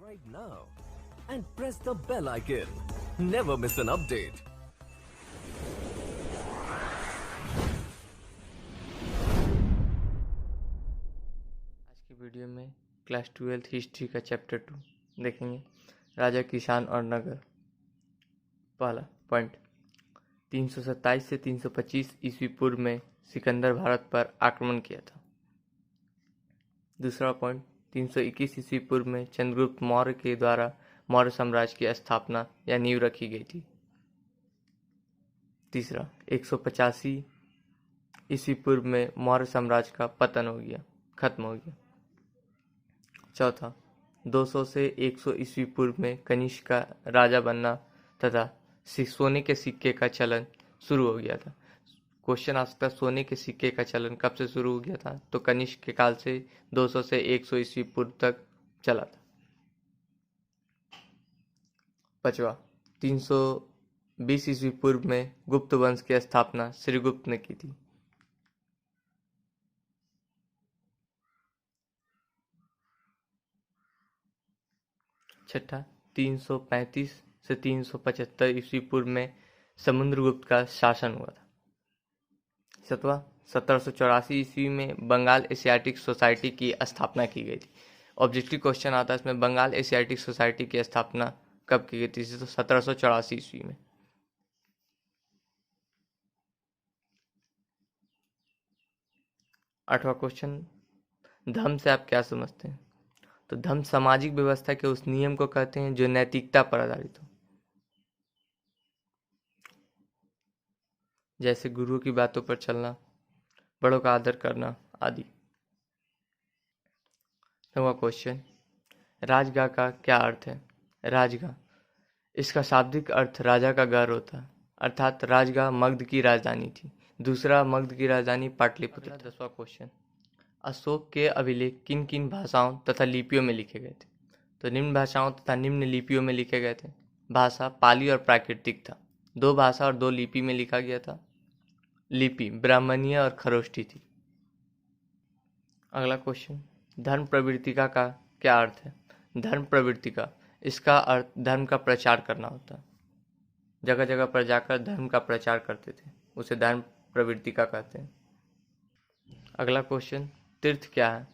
Subscribe now and press the bell icon. Never miss an update. आज की video में class 12 history का chapter 2 देखेंगे। राजा किसान और नगर। पहला पॉइंट, 327 से 325 ईस्वी पूर्व में सिकंदर भारत पर आक्रमण किया था। दूसरा पॉइंट, 321 ईस्वी पूर्व में चंद्रगुप्त मौर्य के द्वारा मौर्य साम्राज्य की स्थापना या नींव रखी गई थी। तीसरा, 185 ईस्वी पूर्व में मौर्य साम्राज्य का पतन हो गया, खत्म हो गया। चौथा, 200 से 100 ईस्वी पूर्व में कनिष्क का राजा बनना तथा सोने के सिक्के का चलन शुरू हो गया था। क्वेश्चन आ सकता है सोने के सिक्के का चलन कब से शुरू हो गया था, तो कनिष्क के काल से 200 से 100 ईस्वी पूर्व तक चला था। पांचवा, 320 ईस्वी पूर्व में गुप्त वंश की स्थापना श्रीगुप्त ने की थी। छठा, 335 से 375 ईस्वी पूर्व में समुद्रगुप्त का शासन हुआ था। सातवां, 1784 ईस्वी में बंगाल एशियाटिक सोसाइटी की स्थापना की गई थी। ऑब्जेक्टिव क्वेश्चन आता है इसमें, बंगाल एशियाटिक सोसाइटी की स्थापना कब की गई थी, तो 1784 ईस्वी में। आठवां क्वेश्चन, धर्म से आप क्या समझते हैं, तो धर्म सामाजिक व्यवस्था के उस नियम को कहते हैं जो नैतिकता पर आधारित हो, जैसे गुरुओं की बातों पर चलना, बड़ों का आदर करना आदि। नौवां क्वेश्चन, राजगाह का क्या अर्थ है। राजगाह, इसका शाब्दिक अर्थ राजा का घर होता है, अर्थात राजगाह मगध की राजधानी थी। दूसरा, मगध की राजधानी पाटलिपुत्र। 10वां क्वेश्चन, अशोक के अभिलेख किन किन भाषाओं तथा लिपियों में लिखे गए थे, तो निम्न भाषाओं तथा निम्न लिपियों में लिखे गए थे। भाषा पाली और प्राकृतिक था। 2 भाषा और 2 लिपि में लिखा गया था। लिपि ब्राह्मणीय और खरोष्ठी थी। अगला क्वेश्चन, धर्म प्रवृत्तिका का क्या अर्थ है। धर्म प्रवृत्तिका, इसका अर्थ धर्म का प्रचार करना होता है। जगह जगह पर जाकर धर्म का प्रचार करते थे, उसे धर्म प्रवृत्तिका कहते हैं। अगला क्वेश्चन, तीर्थ क्या है।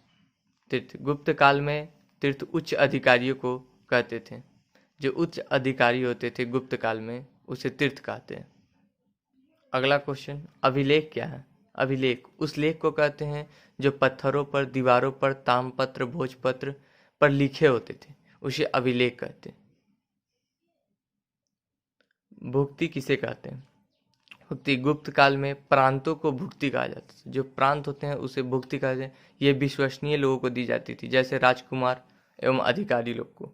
तीर्थ, गुप्त काल में तीर्थ उच्च अधिकारियों को कहते थे। जो उच्च अधिकारी होते थे गुप्त काल में, उसे तीर्थ कहते हैं। अगला क्वेश्चन, अभिलेख क्या है। अभिलेख उस लेख को कहते हैं जो पत्थरों पर, दीवारों पर, ताम्रपत्र, भोजपत्र पर लिखे होते थे, उसे अभिलेख कहते हैं। भुक्ति किसे कहते हैं। भुक्ति, गुप्त काल में प्रांतों को भुक्ति कहा जाता था। जो प्रांत होते हैं उसे भुक्ति कहते हैं। ये विश्वसनीय लोगों को दी जाती थी, जैसे राजकुमार एवं अधिकारी लोग को।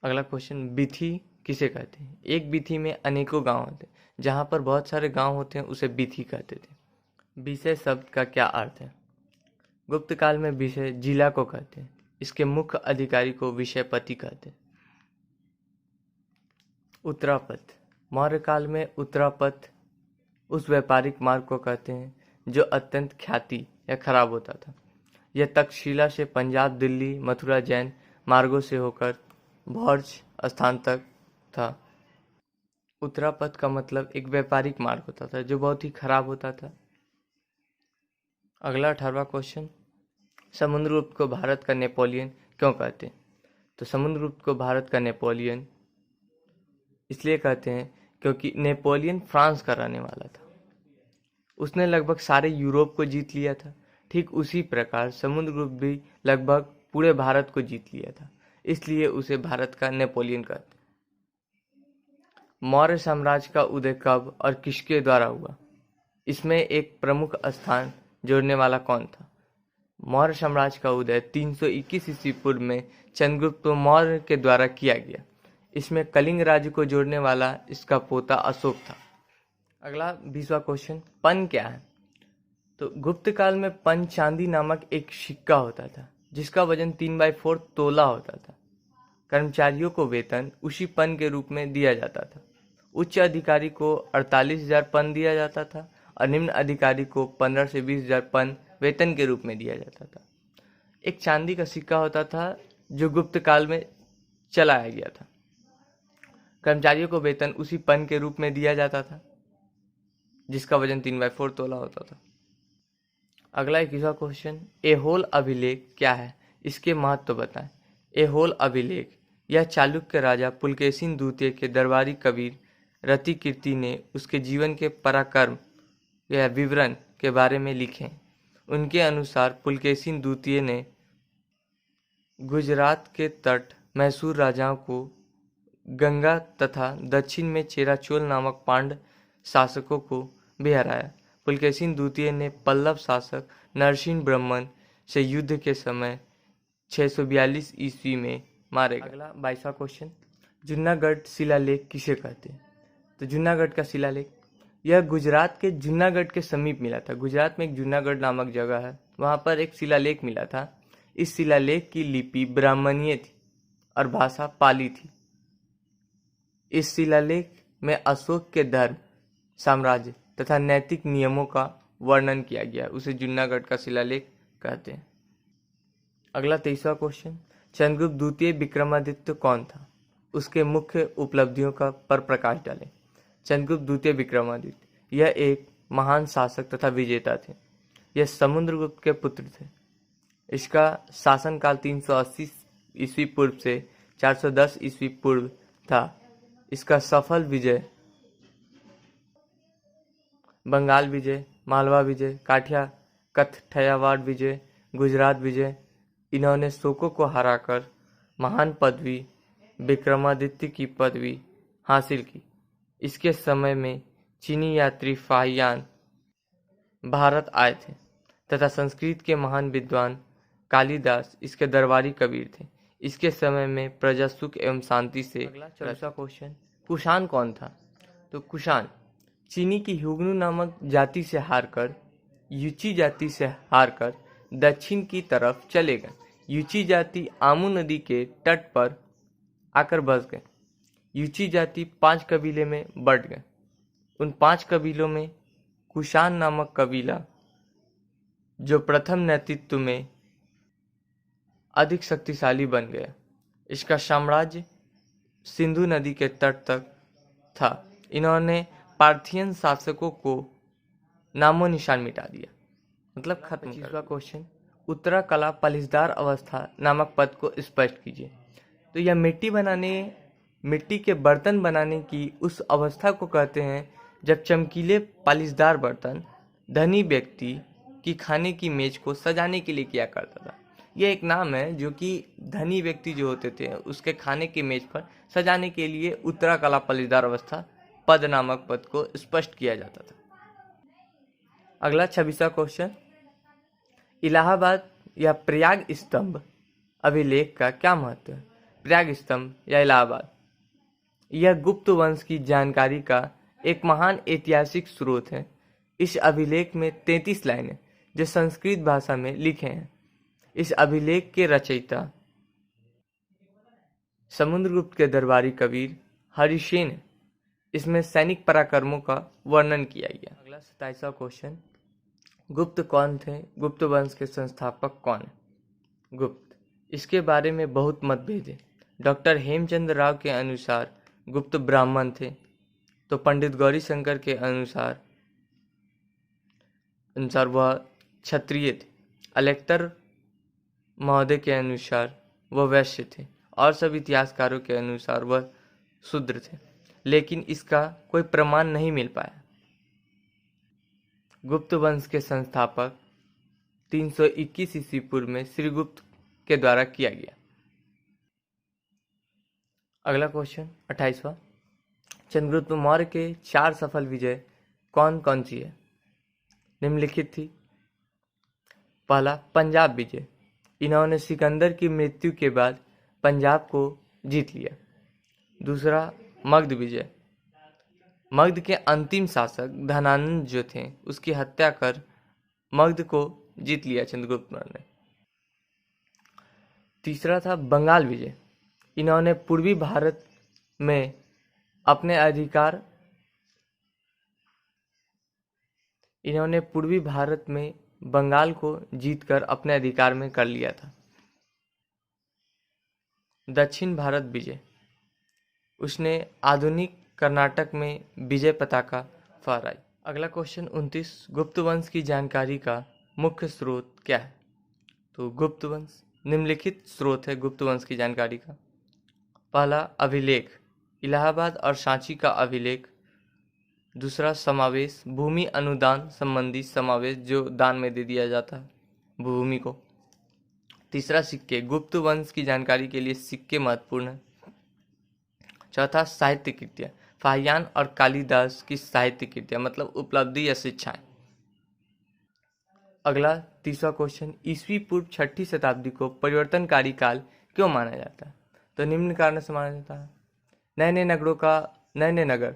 अगला क्वेश्चन, बीथी किसे कहते हैं। एक बीथी में अनेकों गांव होते हैं। जहां पर बहुत सारे गांव होते हैं उसे बीथी कहते थे। विषय शब्द का क्या अर्थ है। गुप्त काल में विषय जिला को कहते हैं। इसके मुख्य अधिकारी को विषयपति कहते हैं। उत्तरापथ, मौर्य काल में उत्तरापथ उस व्यापारिक मार्ग को कहते हैं जो अत्यंत ख्याति या खराब होता था। यह तक्षशिला से पंजाब, दिल्ली, मथुरा जैन मार्गों से होकर भौज स्थान तक था। उत्तरापथ का मतलब एक व्यापारिक मार्ग होता था जो बहुत ही खराब होता था। अगला 18वां क्वेश्चन, समुद्रगुप्त को भारत का नेपोलियन क्यों कहते हैं, तो समुद्रगुप्त को भारत का नेपोलियन इसलिए कहते हैं क्योंकि नेपोलियन फ्रांस का रहने वाला था। उसने लगभग सारे यूरोप को जीत लिया था। ठीक उसी प्रकार समुद्रगुप्त भी लगभग पूरे भारत को जीत लिया था, इसलिए उसे भारत का नेपोलियन कहते हैं। मौर्य साम्राज्य का उदय कब और किसके द्वारा हुआ, इसमें एक प्रमुख स्थान जोड़ने वाला कौन था। मौर्य साम्राज्य का उदय 321 ईस्वी पूर्व में चंद्रगुप्त मौर्य के द्वारा किया गया। इसमें कलिंग राज्य को जोड़ने वाला इसका पोता अशोक था। अगला 20वां क्वेश्चन, पन क्या है, तो गुप्त काल में पन चांदी नामक एक सिक्का होता था जिसका वजन 3/4 तोला होता था। कर्मचारियों को वेतन उसी पन के रूप में दिया जाता था। उच्च अधिकारी को 48,000 पन दिया जाता था और निम्न अधिकारी को 15 से 20,000 पन वेतन के रूप में दिया जाता था। एक चांदी का सिक्का होता था जो गुप्त काल में चलाया गया था। कर्मचारियों को वेतन उसी पन के रूप में दिया जाता था जिसका वजन 3/4 तोला होता था। अगला 21वां क्वेश्चन, एहोल अभिलेख क्या है, इसके महत्व बताएं। एहोल अभिलेख यह चालुक्य राजा पुलकेशिन द्वितीय के दरबारी कबीर रतिकीर्ति ने उसके जीवन के पराक्रम या विवरण के बारे में लिखे हैं। उनके अनुसार पुलकेशिन द्वितीय ने गुजरात के तट मैसूर राजाओं को गंगा तथा दक्षिण में चेराचोल नामक पांड्य शासकों को भी हराया। पुलकेशिन द्वितीय ने पल्लव शासक नरसिंह ब्रह्मन से युद्ध के समय 642 ईस्वी में मारे गए। अगला 22वां क्वेश्चन, जूनागढ़ शिलालेख किसे कहते हैं। तो जूनागढ़ का शिलालेख यह गुजरात के जूनागढ़ के समीप मिला था। गुजरात में एक जूनागढ़ नामक जगह है, वहां पर एक शिलालेख मिला था। इस शिलालेख की लिपि ब्राह्मणीय थी और भाषा पाली थी। इस शिलालेख में अशोक के धर्म, साम्राज्य तथा नैतिक नियमों का वर्णन किया गया है। उसे जूनागढ़ का शिलालेख कहते हैं। अगला 23वां क्वेश्चन, चंद्रगुप्त द्वितीय विक्रमादित्य कौन था, उसके मुख्य उपलब्धियों का पर प्रकाश डालें। चंद्रगुप्त द्वितीय विक्रमादित्य यह एक महान शासक तथा विजेता थे। यह समुद्रगुप्त के पुत्र थे। इसका शासनकाल 380 ईस्वी पूर्व से 410 ईस्वी पूर्व था। इसका सफल विजय बंगाल विजय, मालवा विजय, काठिया कथठयावाड़ विजय, गुजरात विजय, इन्होंने शोकों को हराकर महान पदवी विक्रमादित्य की पदवी हासिल की। इसके समय में चीनी यात्री फाहियान भारत आए थे तथा संस्कृत के महान विद्वान कालिदास इसके दरबारी कबीर थे। इसके समय में प्रजा सुख एवं शांति से। अगला 24वां क्वेश्चन, कुषाण कौन था। तो कुषाण चीनी की हुगनू नामक जाति से हारकर युची जाति से हारकर दक्षिण की तरफ चले गए। युची जाति आमू नदी के तट पर आकर बस गए। युची जाति 5 कबीले में बंट गए। उन 5 कबीलों में कुषाण नामक कबीला जो प्रथम नेतृत्व में अधिक शक्तिशाली बन गया। इसका साम्राज्य सिंधु नदी के तट तक था। इन्होंने पार्थियन शासकों को नामो निशान मिटा दिया, मतलब खत्म। 25वां क्वेश्चन, उत्तरा कला पलिसदार अवस्था नामक पद को स्पष्ट कीजिए। तो यह मिट्टी के बर्तन बनाने की उस अवस्था को कहते हैं जब चमकीले पालिसदार बर्तन धनी व्यक्ति की खाने की मेज को सजाने के लिए किया करता था। यह एक नाम है जो कि धनी व्यक्ति जो होते थे उसके खाने की मेज पर सजाने के लिए उत्तरा कला पलिसदार अवस्था पद नामक पद को स्पष्ट किया जाता था। अगला 26वां क्वेश्चन, इलाहाबाद या प्रयाग स्तंभ अभिलेख का क्या महत्व है। प्रयाग स्तंभ या इलाहाबाद यह गुप्त वंश की जानकारी का एक महान ऐतिहासिक स्रोत है। इस अभिलेख में 33 लाइनें जो संस्कृत भाषा में लिखे हैं। इस अभिलेख के रचयिता समुद्रगुप्त के दरबारी कबीर हरिसेन है। इसमें सैनिक पराक्रमों का वर्णन किया गया। अगला 27वां क्वेश्चन, गुप्त कौन थे, गुप्त वंश के संस्थापक कौन है। गुप्त, इसके बारे में बहुत मतभेद है। डॉक्टर हेमचंद्र राव के अनुसार गुप्त ब्राह्मण थे, तो पंडित गौरी शंकर के अनुसार वह क्षत्रिय थे। अलेक्टर महोदय के अनुसार वह वैश्य थे और सब इतिहासकारों के अनुसार वह शूद्र थे, लेकिन इसका कोई प्रमाण नहीं मिल पाया। गुप्त वंश के संस्थापक 321 ईस्वी पूर्व में श्रीगुप्त के द्वारा किया गया। अगला क्वेश्चन 28वां, चंद्रगुप्त मौर्य के 4 सफल विजय कौन कौन सी है। निम्नलिखित थी। पहला, पंजाब विजय। इन्होंने सिकंदर की मृत्यु के बाद पंजाब को जीत लिया। दूसरा, मगध विजय। मगध के अंतिम शासक धनानंद जो थे उसकी हत्या कर मगध को जीत लिया चंद्रगुप्त मौर्य ने। तीसरा था बंगाल विजय। इन्होंने पूर्वी भारत में बंगाल को जीतकर अपने अधिकार में कर लिया था। दक्षिण भारत विजय। उसने आधुनिक कर्नाटक में विजय पताका फहराई। अगला क्वेश्चन 29, गुप्त वंश की जानकारी का मुख्य स्रोत क्या है? तो गुप्त वंश निम्नलिखित स्रोत है गुप्त वंश की जानकारी का। पहला, अभिलेख, इलाहाबाद और सांची का अभिलेख। दूसरा, समावेश, भूमि अनुदान संबंधी समावेश जो दान में दे दिया जाता है भूमि को। तीसरा, सिक्के, गुप्त वंश की जानकारी के लिए सिक्के महत्वपूर्ण है। चौथा, साहित्य कृतियाँ, फाहियान और कालिदास की साहित्य कृतियाँ मतलब उपलब्धि या शिक्षाएं। अगला तीसरा क्वेश्चन, ईस्वी पूर्व 6ठी शताब्दी को परिवर्तनकारी काल क्यों माना जाता है? तो निम्न कारण से माना जाता है। नए नए नगर,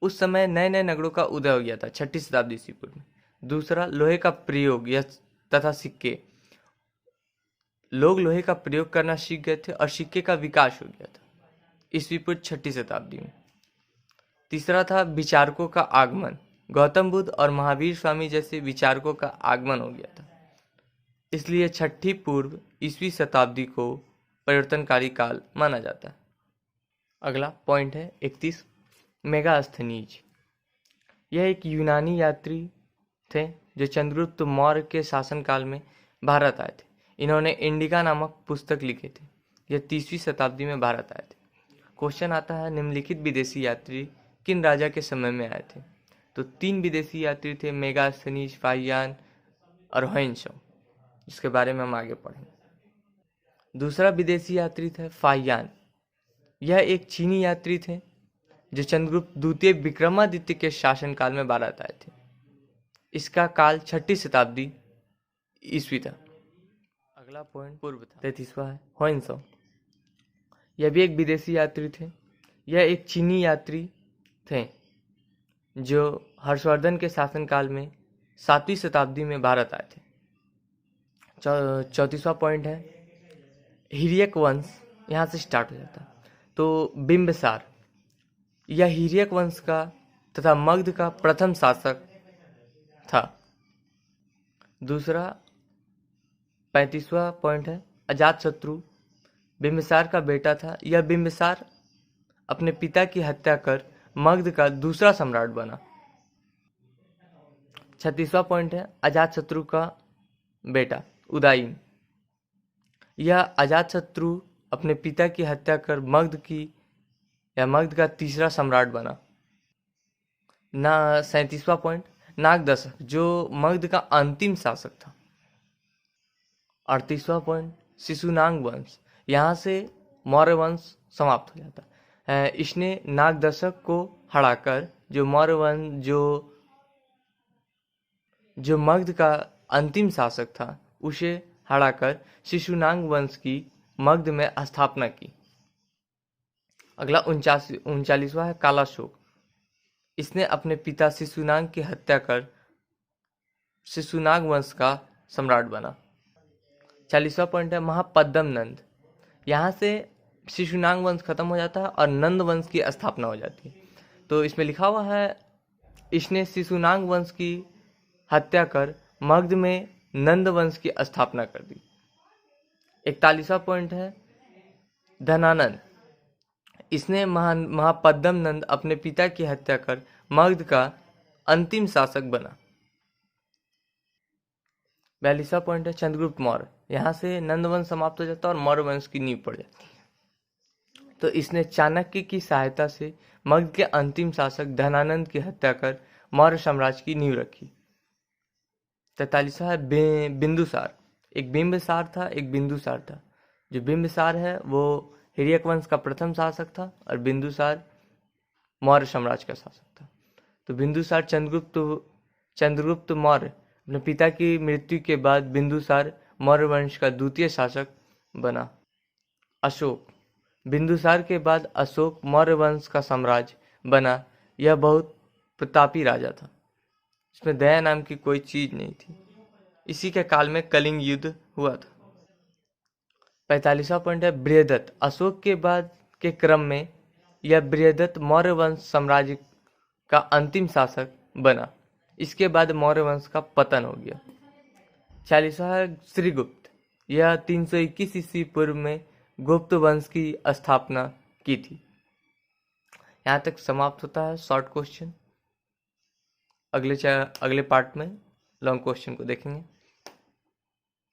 उस समय नए नए नगरों का उदय हो गया था 6ठी शताब्दी ईस्वी पूर्व में। दूसरा, लोहे का प्रयोग तथा सिक्के, लोग लोहे का प्रयोग करना सीख गए थे और सिक्के का विकास हो गया था ईस्वी पूर्व 6ठी शताब्दी में। तीसरा था विचारकों का आगमन, गौतम बुद्ध और महावीर स्वामी जैसे विचारकों का आगमन हो गया था, इसलिए 6ठी पूर्व ईस्वी शताब्दी को परिवर्तनकारी काल माना जाता है। अगला पॉइंट है 31, मेगास्थनीज। यह एक यूनानी यात्री थे जो चंद्रगुप्त मौर्य के शासनकाल में भारत आए थे। इन्होंने इंडिका नामक पुस्तक लिखे थे। यह 30वीं शताब्दी में भारत आए थे। क्वेश्चन आता है, निम्नलिखित विदेशी यात्री किन राजा के समय में आए थे? तो 3 विदेशी यात्री थे, मेगास्थनीज, फाहियान और ह्वेनसांग, जिसके बारे में हम आगे पढ़ेंगे। दूसरा विदेशी यात्री थे फाहियान। यह एक चीनी यात्री थे जो चंद्रगुप्त द्वितीय विक्रमादित्य के शासनकाल में भारत आए थे। इसका काल 6ठी शताब्दी ईस्वी था। अगला पॉइंट पूर्व था 33वां है ह्वेनसांग। यह भी एक विदेशी यात्री थे। यह एक चीनी यात्री थे जो हर्षवर्धन के शासनकाल में 7वीं शताब्दी में भारत आए थे। 34वां पॉइंट है हिर्यक वंश। यहाँ से स्टार्ट हो जाता है। तो बिंबिसार, यह हिर्यक वंश का तथा मगध का प्रथम शासक था। दूसरा 35वां पॉइंट है अजातशत्रु, बिंबिसार का बेटा था। यह बिंबिसार अपने पिता की हत्या कर मगध का दूसरा सम्राट बना। 36वां पॉइंट है अजातशत्रु का बेटा उदयन। यह अजातशत्रु अपने पिता की हत्या कर मगध का तीसरा सम्राट बना। 37वां पॉइंट नागदशक, जो मगध का अंतिम शासक था। 38वां पॉइंट शिशुनाग वंश, यहाँ से मौर्य वंश समाप्त हो जाता है। इसने नागदशक को हराकर जो मौर्य वंश जो मगध का अंतिम शासक था उसे हराकर शिशुनाग वंश की मगध में स्थापना की। अगला 39वां है कालाशोक। इसने अपने पिता शिशुनाग की हत्या कर शिशुनाग वंश का सम्राट बना। 40वां पॉइंट है महापद्म नंद। यहाँ से शिशुनाग वंश खत्म हो जाता है और नंद वंश की स्थापना हो जाती है। तो इसमें लिखा हुआ है इसने शिशुनाग वंश की हत्या कर मगध में नंद वंश की स्थापना कर दी। 41वां पॉइंट है धनानंद। इसने महापद्म नंद अपने पिता की हत्या कर मगध का अंतिम शासक बना। 42वां पॉइंट है चंद्रगुप्त मौर्य। यहाँ से नंद वंश समाप्त हो जाता है और मौर्य वंश की नींव पड़ जाती है। तो इसने चाणक्य की सहायता से मगध के अंतिम शासक धनानंद की हत्या कर मौर्य साम्राज्य की नींव रखी। 43वां है बिंदुसार। एक बिंबिसार था, एक बिंदुसार था। जो बिंबिसार है वो हिर्यक वंश का प्रथम शासक था और बिंदुसार मौर्य साम्राज्य का शासक था। तो बिंदुसार चंद्रगुप्त मौर्य अपने पिता की मृत्यु के बाद बिंदुसार मौर्य वंश का द्वितीय शासक बना। अशोक, बिंदुसार के बाद अशोक मौर्य वंश का साम्राज्य बना। यह बहुत प्रतापी राजा था। इसमें दया नाम की कोई चीज नहीं थी। इसी के काल में कलिंग युद्ध हुआ था। 45वां पॉइंट है बृहदत्त। अशोक के बाद के क्रम में यह बृहदत्त मौर्य वंश साम्राज्य का अंतिम शासक बना। इसके बाद मौर्य वंश का पतन हो गया। 40वां है श्रीगुप्त। यह 321 ईस्वी पूर्व में गुप्त वंश की स्थापना की थी। यहाँ तक समाप्त होता है शॉर्ट क्वेश्चन। अगले पार्ट में लॉन्ग क्वेश्चन को देखेंगे।